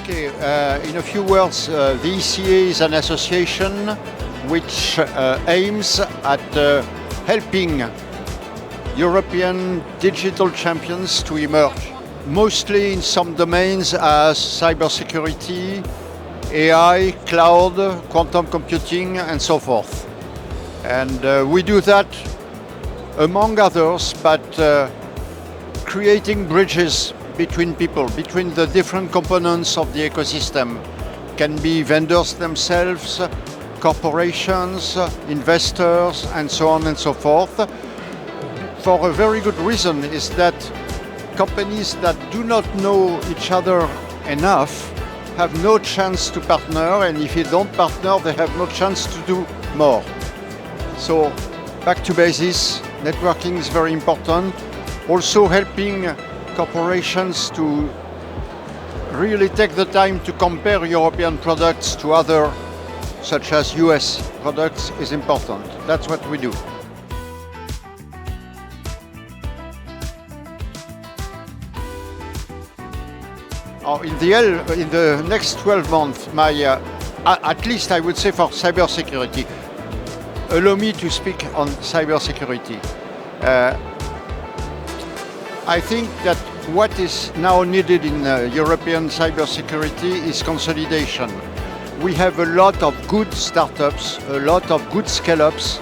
Okay, in a few words, the ECA is an association which aims at helping European digital champions to emerge, mostly in some domains as cybersecurity, AI, cloud, quantum computing, and so forth. And we do that, among others, but creating bridges between people, between the different components of the ecosystem. Can be vendors themselves, corporations, investors, and so on and so forth. For a very good reason is that companies that do not know each other enough have no chance to partner, and if you don't partner, they have no chance to do more. So back to basis, networking is very important. Also helping corporations to really take the time to compare European products to other, such as US products, is important. That's what we do. In the next 12 months, at least I would say for cybersecurity, allow me to speak on cybersecurity. I think that what is now needed in European cybersecurity is consolidation. We have a lot of good startups, a lot of good scale-ups,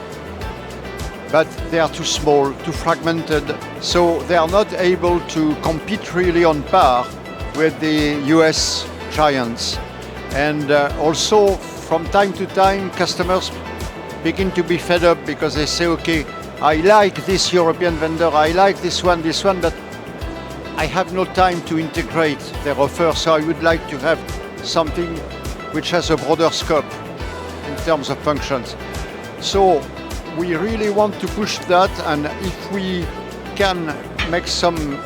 but they are too small, too fragmented, so they are not able to compete really on par with the US giants. And also, from time to time, customers begin to be fed up because they say, okay, I like this European vendor, I like this one, but I have no time to integrate their offer, so I would like to have something which has a broader scope in terms of functions. So we really want to push that, and if we can make some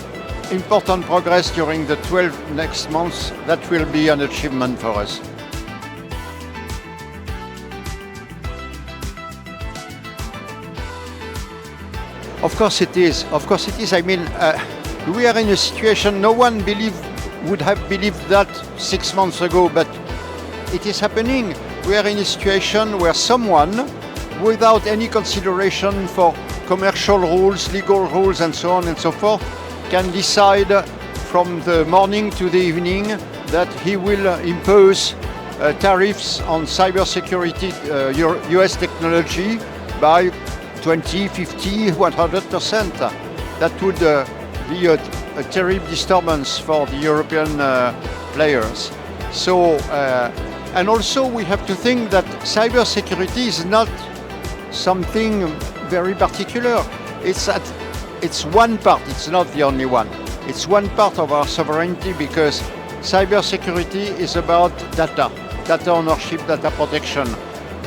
important progress during the 12 next months, that will be an achievement for us. Of course it is. I mean, we are in a situation no one would have believed that 6 months ago, but it is happening. We are in a situation where someone, without any consideration for commercial rules, legal rules, and so on and so forth, can decide from the morning to the evening that he will impose tariffs on cybersecurity US technology by 20, 50, 100%. That would be a terrible disturbance for the European players. So, and also we have to think that cybersecurity is not something very particular. It's one part, it's not the only one. It's one part of our sovereignty because cybersecurity is about data ownership, data protection.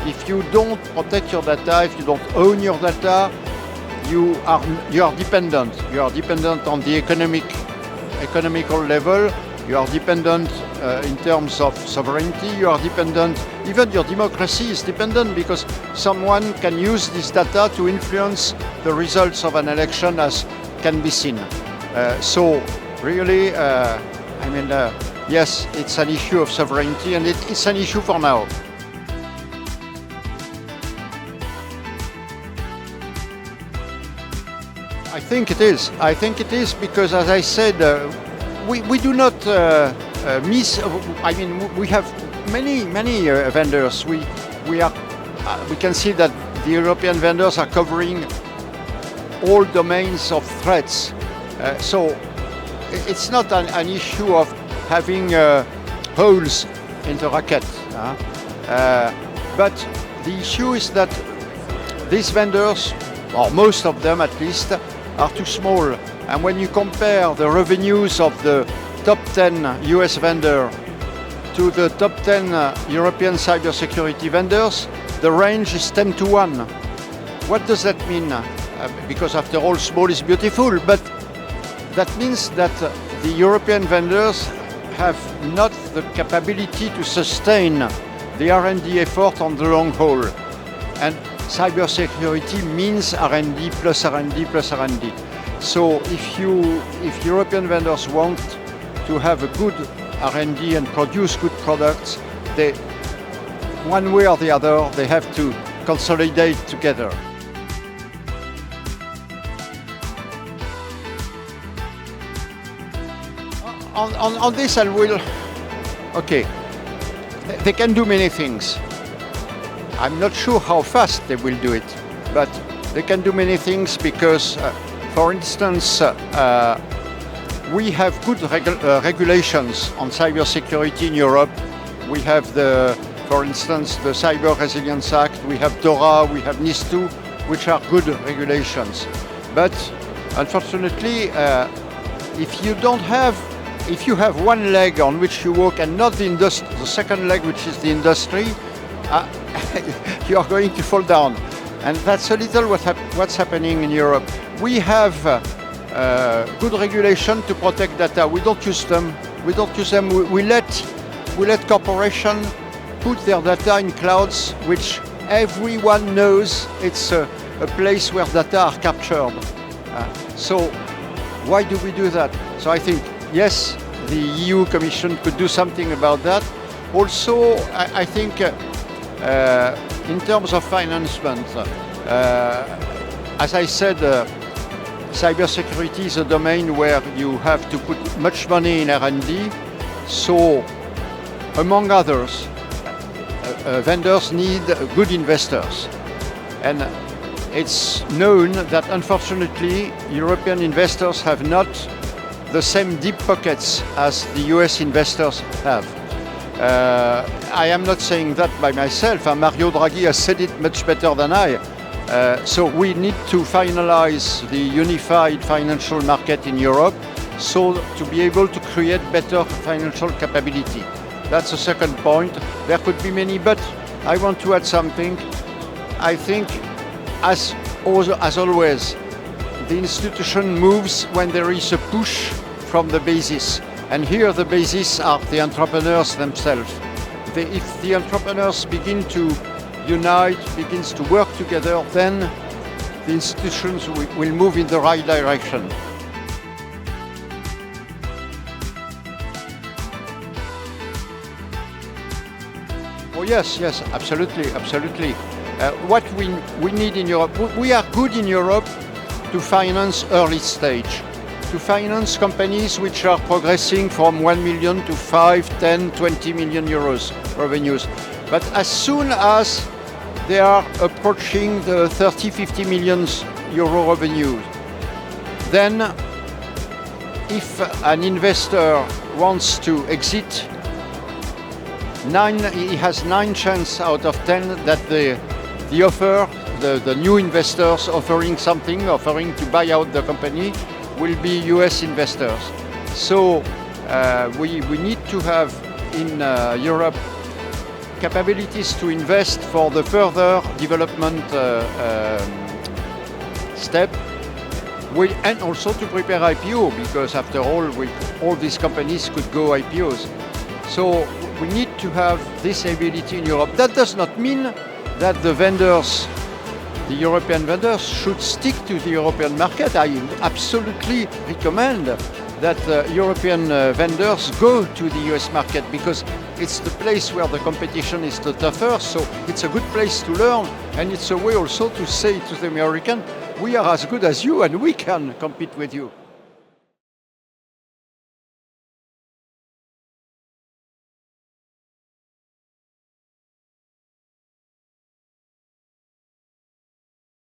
If you don't protect your data, if you don't own your data, you are dependent. You are dependent on the economical level. You are dependent in terms of sovereignty. You are dependent. Even your democracy is dependent because someone can use this data to influence the results of an election, as can be seen. So really, yes, it's an issue of sovereignty, and it's an issue for now. I think it is because, as I said, we do not miss. I mean, we have many vendors. We can see that the European vendors are covering all domains of threats. So it's not an issue of having holes in the racket. But the issue is that these vendors, or most of them at least, are too small. And when you compare the revenues of the top 10 US vendor to the top 10 European cybersecurity vendors, the range is 10 to 1. What does that mean? Because after all, small is beautiful, but that means that the European vendors have not the capability to sustain the R&D effort on the long haul. And cybersecurity means R&D plus R&D plus R&D. So if European vendors want to have a good R&D and produce good products, they, one way or the other, they have to consolidate together. On this I will, okay, they can do many things. I'm not sure how fast they will do it, but they can do many things because, for instance, we have good regulations on cybersecurity in Europe. We have for instance, the Cyber Resilience Act, we have DORA, we have NIS2, which are good regulations. But unfortunately, if you have one leg on which you walk and not the second leg, which is the industry, you are going to fall down. And that's a little what's happening in Europe. We have good regulation to protect data. We don't use them. We let corporations put their data in clouds, which everyone knows it's a place where data are captured. So why do we do that? So I think, yes, the EU Commission could do something about that. Also, I think in terms of financement, as I said, cybersecurity is a domain where you have to put much money in R&D. So, among others, vendors need good investors. And it's known that unfortunately European investors have not the same deep pockets as the US investors have. I am not saying that by myself. Mario Draghi has said it much better than I. So we need to finalize the unified financial market in Europe so to be able to create better financial capability. That's the second point. There could be many, but I want to add something. I think, as always, the institution moves when there is a push from the basis. And here the basis are the entrepreneurs themselves. If the entrepreneurs begin to unite, begins to work together, then the institutions will move in the right direction. Oh yes, absolutely. What we need in Europe, we are good in Europe to finance early stage, to finance companies which are progressing from 1 million to 5, 10, 20 million euros revenues. But as soon as they are approaching the 30, 50 million euro revenue, then if an investor wants to exit, he has 9 chances out of 10 that the offer, the new investors offering to buy out the company, will be US investors. So we need to have in Europe capabilities to invest for the further development step, and also to prepare IPO, because after all these companies could go IPOs. So we need to have this ability in Europe. That does not mean that the European vendors should stick to the European market. I absolutely recommend that European vendors go to the US market, because it's the place where the competition is the tougher, so it's a good place to learn, and it's a way also to say to the American, we are as good as you and we can compete with you.